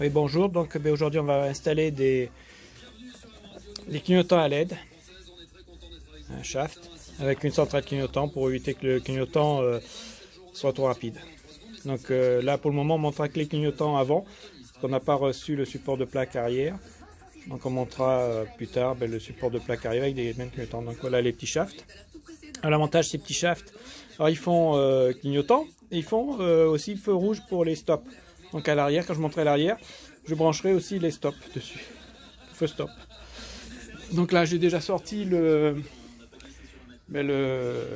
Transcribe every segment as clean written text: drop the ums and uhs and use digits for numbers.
Oui, bonjour. Donc aujourd'hui on va installer des clignotants à LED, un shaft avec une centrale clignotant pour éviter que le clignotant soit trop rapide. Donc là pour le moment on montrera que les clignotants avant, parce qu'on n'a pas reçu le support de plaque arrière. Donc on montrera plus tard le support de plaque arrière avec des mêmes clignotants. Donc voilà les petits shafts. L'avantage ces petits shafts, alors ils font clignotant et ils font aussi feu rouge pour les stops. Donc à l'arrière, quand je monterai à l'arrière, je brancherai aussi les stops dessus. Feu stop. Donc là j'ai déjà sorti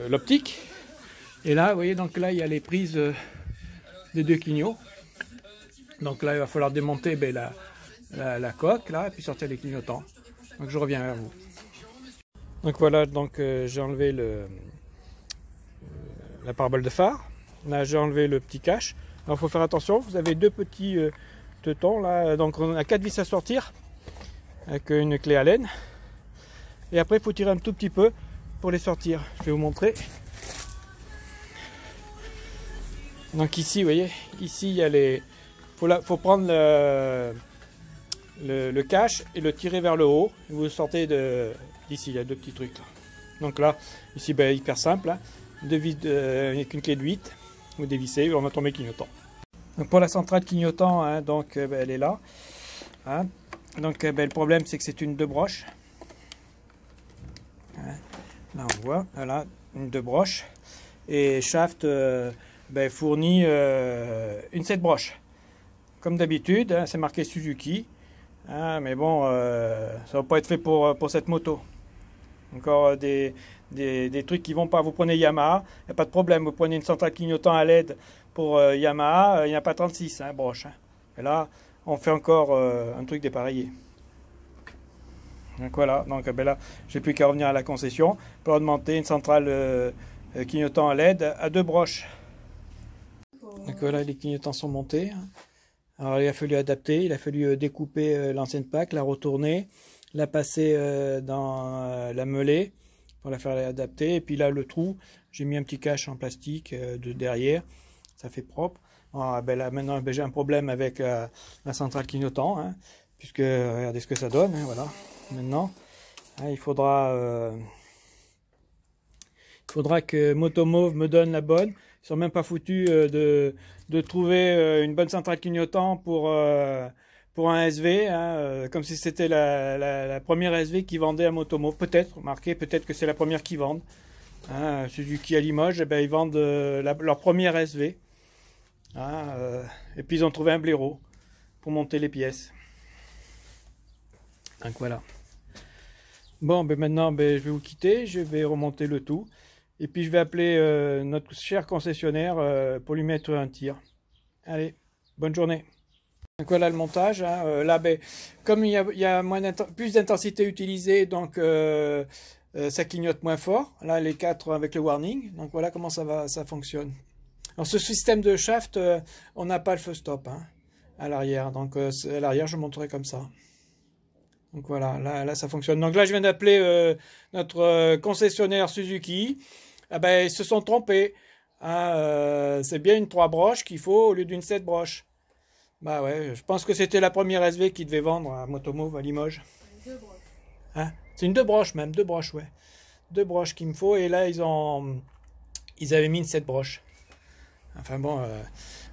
l'optique. Et là vous voyez, donc là il y a les prises des deux clignots. Donc là il va falloir démonter la coque là et puis sortir les clignotants. Donc je reviens vers vous. Donc voilà, donc j'ai enlevé la parabole de phare. Là j'ai enlevé le petit cache. Alors il faut faire attention, vous avez deux petits teutons là, donc on a 4 vis à sortir avec une clé Allen. Et après il faut tirer un tout petit peu pour les sortir. Je vais vous montrer. Donc ici, vous voyez, ici il y a les. Faut prendre le cache et le tirer vers le haut. Vous sortez d'ici, il y a deux petits trucs là. Donc là, ici, hyper simple, hein. Deux vis avec une clé de 8, vous dévissez, on va tomber clignotant. Donc pour la centrale clignotant, hein, donc elle est là. Hein. Donc le problème c'est que c'est une 2 broches. Hein. Là on voit, voilà, une 2 broches. Et shaft fournit une 7 broches. Comme d'habitude, hein, c'est marqué Suzuki. Hein, mais bon, ça va pas être fait pour cette moto. Encore des trucs qui vont pas. Vous prenez Yamaha, il n'y a pas de problème. Vous prenez une centrale clignotant à LED pour Yamaha, il n'y a pas 36 hein, broches. Hein. Et là, on fait encore un truc dépareillé. Donc voilà, donc là, j'ai plus qu'à revenir à la concession pour augmenter une centrale clignotant à LED à 2 broches. Donc voilà, les clignotants sont montés. Alors il a fallu adapter, il a fallu découper l'ancienne plaque, la retourner, la passer dans la mêlée pour la faire adapter. Et puis là le trou, j'ai mis un petit cache en plastique de derrière, ça fait propre. Alors, là maintenant j'ai un problème avec la centrale clignotant, hein, puisque regardez ce que ça donne. Hein, voilà. Maintenant, hein, il faudra que Motomove me donne la bonne. Ils sont même pas foutus de trouver une bonne centrale clignotant pour un SV, hein, comme si c'était la première SV qui vendait à Motomove. Peut-être, remarquez, peut-être que c'est la première qu'ils vendent. Hein, Suzuki à Limoges, ils vendent leur première SV. Hein, et puis ils ont trouvé un blaireau pour monter les pièces. Donc voilà. Bon, maintenant, je vais vous quitter, je vais remonter le tout. Et puis je vais appeler notre cher concessionnaire pour lui mettre un tir. Allez, bonne journée. Donc voilà le montage. Hein. Là, comme il y a plus d'intensité utilisée, donc ça clignote moins fort. Là, les 4 avec le warning. Donc voilà comment ça fonctionne. Alors ce système de shaft, on n'a pas le feu stop hein, à l'arrière. Donc à l'arrière, je montrerai comme ça. Donc voilà, là ça fonctionne. Donc là, je viens d'appeler notre concessionnaire Suzuki. Ah ils se sont trompés. Hein, c'est bien une 3 broches qu'il faut au lieu d'une 7 broches. Bah ouais, je pense que c'était la première SV qu'ils devaient vendre à Motomove à Limoges. Hein, c'est une 2 broches même, 2 broches, ouais. 2 broches qu'il me faut et là ils avaient mis une 7 broches. Enfin bon,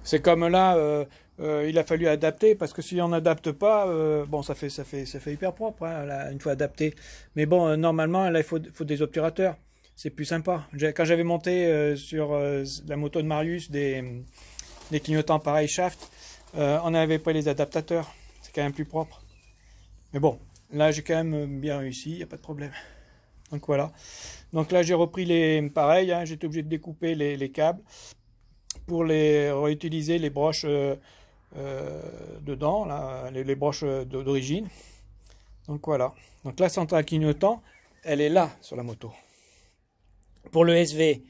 c'est comme là, il a fallu adapter parce que si on n'adapte pas, bon ça fait hyper propre hein, là, une fois adapté. Mais bon, normalement là il faut des obturateurs. C'est plus sympa. Quand j'avais monté sur la moto de Marius des clignotants pareil shaft, on n'avait pas les adaptateurs. C'est quand même plus propre. Mais bon, là j'ai quand même bien réussi, il n'y a pas de problème. Donc voilà. Donc là j'ai repris pareil, hein, j'étais obligé de découper les câbles pour les réutiliser les broches dedans, là, les broches d'origine. Donc voilà. Donc la centrale clignotant, elle est là sur la moto. Pour le SV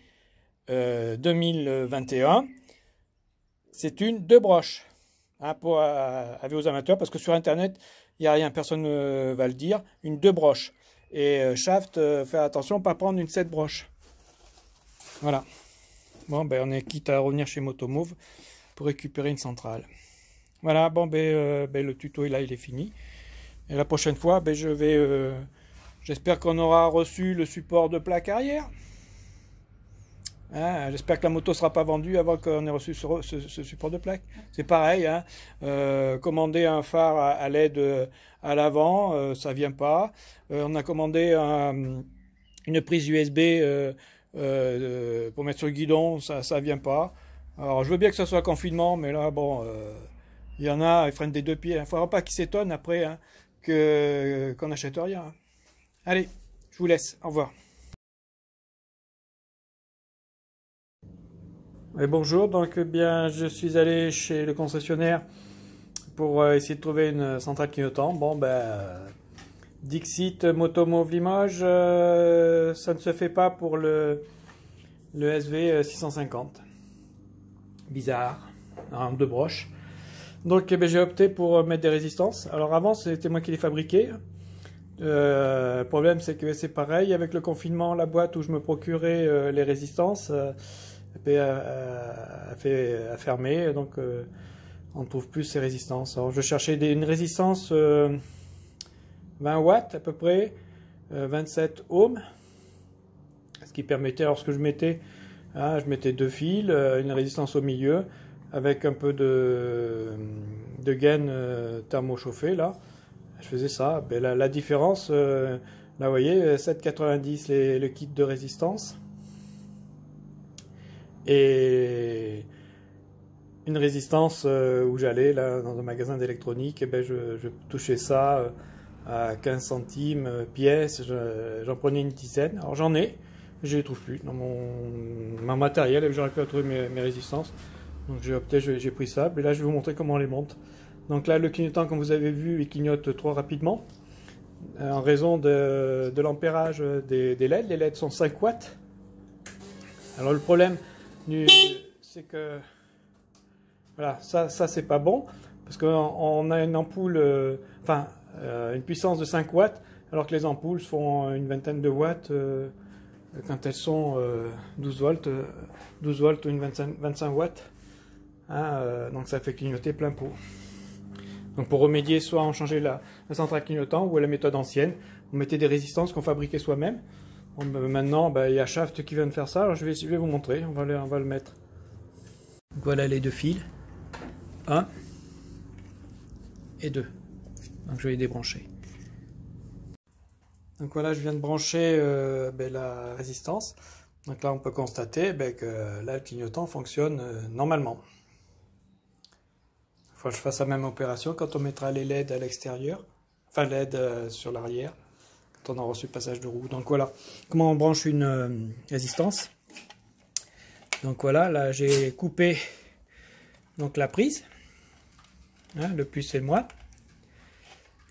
2021, c'est une 2 broches. Hein, pour avis aux amateurs, parce que sur internet, il n'y a rien, personne ne va le dire. Une 2 broches. Et shaft, faire attention, pas prendre une 7 broches. Voilà. Bon, on est quitte à revenir chez Motomove pour récupérer une centrale. Voilà, bon, le tuto là, il est fini. Et la prochaine fois, j'espère qu'on aura reçu le support de plaque arrière. Hein, j'espère que la moto ne sera pas vendue avant qu'on ait reçu ce support de plaque. C'est pareil, hein, commander un phare à LED à l'avant, ça vient pas. On a commandé une prise USB pour mettre sur le guidon, ça vient pas. Alors je veux bien que ça soit confinement, mais là bon, il y en a, ils freinent des deux pieds. Il ne faudra pas qu'ils s'étonnent après hein, qu'on n'achète rien. Hein. Allez, je vous laisse. Au revoir. Et bonjour, donc bien je suis allé chez le concessionnaire pour essayer de trouver une centrale clignotant. Bon Dixit Motomove Limoges, ça ne se fait pas pour le SV 650. Bizarre, en deux broches. Donc j'ai opté pour mettre des résistances. Alors avant c'était moi qui les fabriquais. Le problème c'est que c'est pareil avec le confinement, la boîte où je me procurais les résistances a fermé, donc on ne trouve plus ces résistances. Alors je cherchais une résistance 20 watts à peu près, 27 ohms, ce qui permettait, alors ce que je mettais deux fils, une résistance au milieu, avec un peu de gaine thermochauffée là. Je faisais ça. Ben, la différence, là vous voyez, 7,90 le kit de résistance. Et une résistance où j'allais là dans un magasin d'électronique, et ben je touchais ça à 15 centimes pièce, j'en prenais une dizaine. Alors j'en ai, je les trouve plus dans mon matériel, j'aurais pu retrouver mes résistances. Donc j'ai opté, j'ai pris ça. Et là je vais vous montrer comment on les monte. Donc là le clignotant, comme vous avez vu, il clignote trop rapidement en raison de l'ampérage des LED. Les LED sont 5 watts. Alors le problème c'est que voilà, ça c'est pas bon parce qu'on a une ampoule, une puissance de 5 watts alors que les ampoules font une vingtaine de watts quand elles sont 12 volts ou une 25 watts. Hein, donc ça fait clignoter plein pot. Donc pour remédier, soit on changeait la centrale clignotant ou à la méthode ancienne, on mettait des résistances qu'on fabriquait soi-même. Bon, maintenant, il y a Shaft qui vient de faire ça, alors je vais vous montrer, on va le mettre. Donc voilà les deux fils, 1 et 2. Donc je vais les débrancher. Donc voilà, je viens de brancher la résistance. Donc là on peut constater que là le clignotant fonctionne normalement. Il faut que je fasse la même opération quand on mettra les LED à l'extérieur, enfin LED sur l'arrière. On a reçu le passage de roue. Donc voilà comment on branche une résistance. Donc voilà, là j'ai coupé donc la prise, hein, le plus et le moins.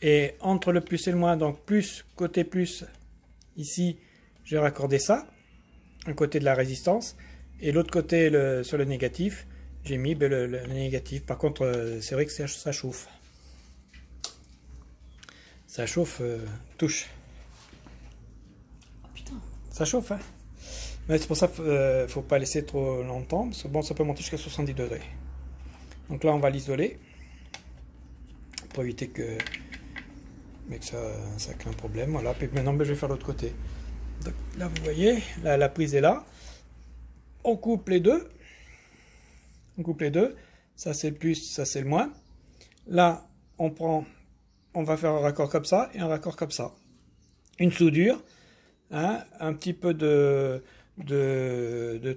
Et entre le plus et le moins, donc plus côté plus, ici j'ai raccordé ça, un côté de la résistance, et l'autre côté sur le négatif, j'ai mis le négatif. Par contre, c'est vrai que ça chauffe. Ça chauffe, touche. Ça chauffe, hein. Mais c'est pour ça qu'il ne faut pas laisser trop longtemps, parce que bon, ça peut monter jusqu'à 70 degrés. Donc là, on va l'isoler, pour éviter que ça crée un problème. Voilà, puis maintenant, je vais faire l'autre côté. Donc là, vous voyez, la prise est là. On coupe les deux. Ça, c'est le plus, ça, c'est le moins. Là, on va faire un raccord comme ça et un raccord comme ça. Une soudure. Hein, un petit peu de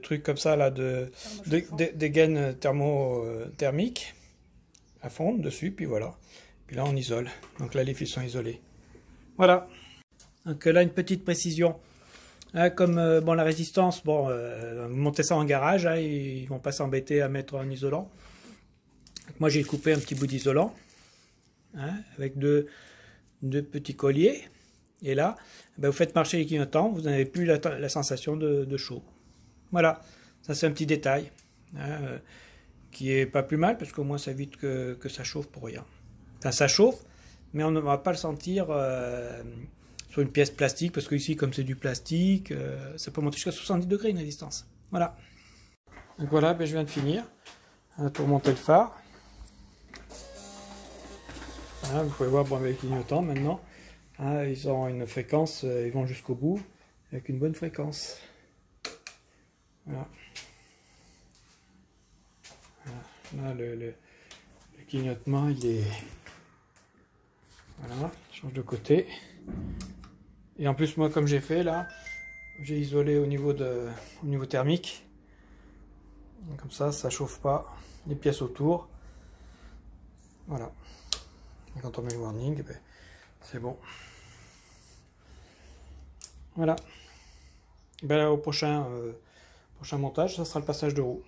trucs comme ça là, des gaines thermiques à fond dessus, puis voilà. Puis là on isole. Donc là les fils sont isolés. Voilà. Donc là une petite précision. Hein, comme la résistance, vous montez ça en garage, hein, ils vont pas s'embêter à mettre un isolant. Donc, moi j'ai coupé un petit bout d'isolant, hein, avec deux petits colliers. Et là, vous faites marcher les clignotants, vous n'avez plus la sensation de chaud. Voilà, ça c'est un petit détail hein, qui est pas plus mal parce qu'au moins ça évite que ça chauffe pour rien. Enfin, ça chauffe, mais on ne va pas le sentir sur une pièce plastique parce que ici, comme c'est du plastique, ça peut monter jusqu'à 70 degrés une résistance. Voilà. Donc voilà, je viens de finir pour monter le phare. Hein, vous pouvez voir bon, avec les clignotants maintenant. Hein, ils ont une fréquence, ils vont jusqu'au bout avec une bonne fréquence. Voilà. Voilà. Là, le clignotement, il est... Voilà, je change de côté. Et en plus, moi, comme j'ai fait là, j'ai isolé au niveau thermique. Comme ça chauffe pas les pièces autour. Voilà. Et quand on met le warning, ben, c'est bon. Voilà. Ben, au prochain montage, ça sera le passage de roue.